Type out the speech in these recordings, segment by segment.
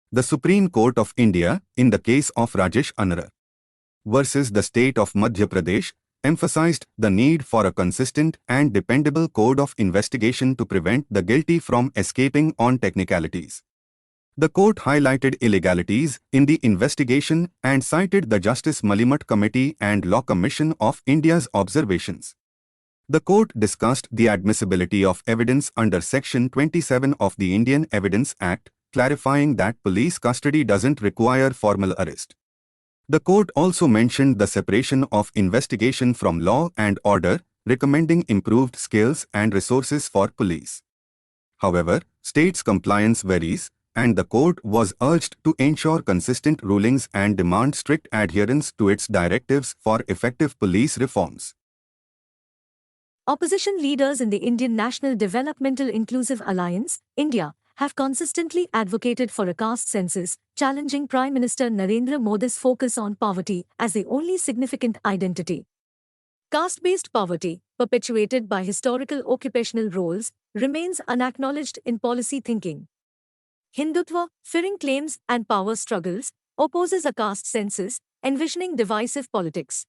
The Supreme Court of India, in the case of Rajesh Anara versus the state of Madhya Pradesh, emphasized the need for a consistent and dependable code of investigation to prevent the guilty from escaping on technicalities. The court highlighted illegalities in the investigation and cited the Justice Malimat Committee and Law Commission of India's observations. The court discussed the admissibility of evidence under Section 27 of the Indian Evidence Act, clarifying that police custody doesn't require formal arrest. The court also mentioned the separation of investigation from law and order, recommending improved skills and resources for police. However, states' compliance varies, and the court was urged to ensure consistent rulings and demand strict adherence to its directives for effective police reforms. Opposition leaders in the Indian National Developmental Inclusive Alliance, India, have consistently advocated for a caste census, challenging Prime Minister Narendra Modi's focus on poverty as the only significant identity. Caste-based poverty, perpetuated by historical occupational roles, remains unacknowledged in policy thinking. Hindutva, fearing claims and power struggles, opposes a caste census, envisioning divisive politics.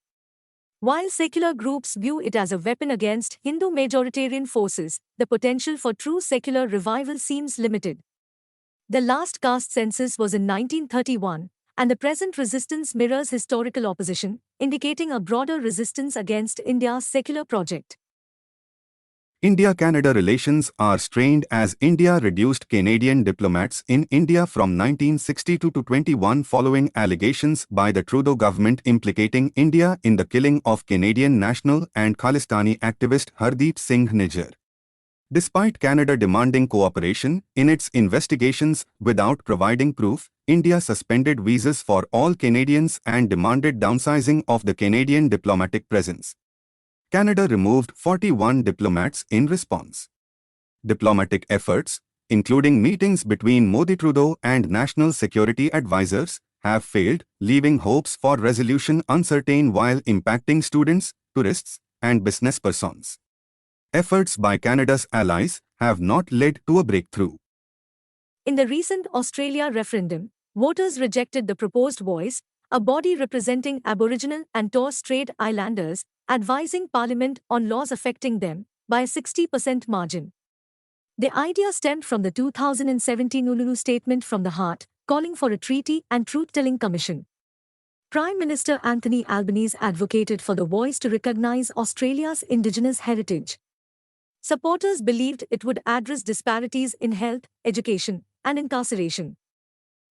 While secular groups view it as a weapon against Hindu majoritarian forces, the potential for true secular revival seems limited. The last caste census was in 1931, and the present resistance mirrors historical opposition, indicating a broader resistance against India's secular project. India-Canada relations are strained as India reduced Canadian diplomats in India from 1962 to 21 following allegations by the Trudeau government implicating India in the killing of Canadian national and Khalistani activist Hardeep Singh Nijjar. Despite Canada demanding cooperation in its investigations without providing proof, India suspended visas for all Canadians and demanded downsizing of the Canadian diplomatic presence. Canada removed 41 diplomats in response. Diplomatic efforts, including meetings between Modi-Trudeau and national security advisors, have failed, leaving hopes for resolution uncertain while impacting students, tourists, and business persons. Efforts by Canada's allies have not led to a breakthrough. In the recent Australia referendum, voters rejected the proposed voice, a body representing Aboriginal and Torres Strait Islanders, advising Parliament on laws affecting them, by a 60% margin. The idea stemmed from the 2017 Uluru Statement from the Heart, calling for a treaty and truth-telling commission. Prime Minister Anthony Albanese advocated for the voice to recognise Australia's Indigenous heritage. Supporters believed it would address disparities in health, education, and incarceration.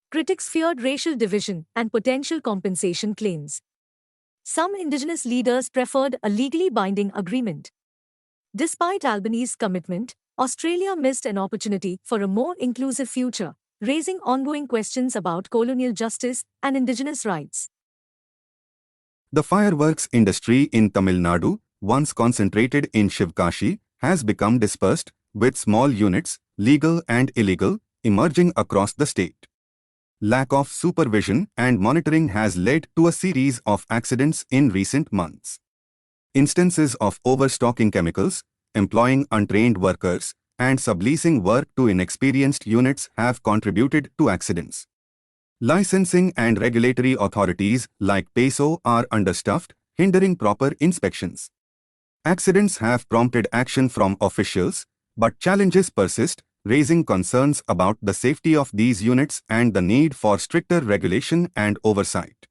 Critics feared racial division and potential compensation claims. Some Indigenous leaders preferred a legally binding agreement. Despite Albanese's commitment, Australia missed an opportunity for a more inclusive future, raising ongoing questions about colonial justice and Indigenous rights. The fireworks industry in Tamil Nadu, once concentrated in Shivkashi, has become dispersed, with small units, legal and illegal, emerging across the state. Lack of supervision and monitoring has led to a series of accidents in recent months. Instances of overstocking chemicals, employing untrained workers, and subleasing work to inexperienced units have contributed to accidents. Licensing and regulatory authorities like PESO are understaffed, hindering proper inspections. Accidents have prompted action from officials, but challenges persist, raising concerns about the safety of these units and the need for stricter regulation and oversight.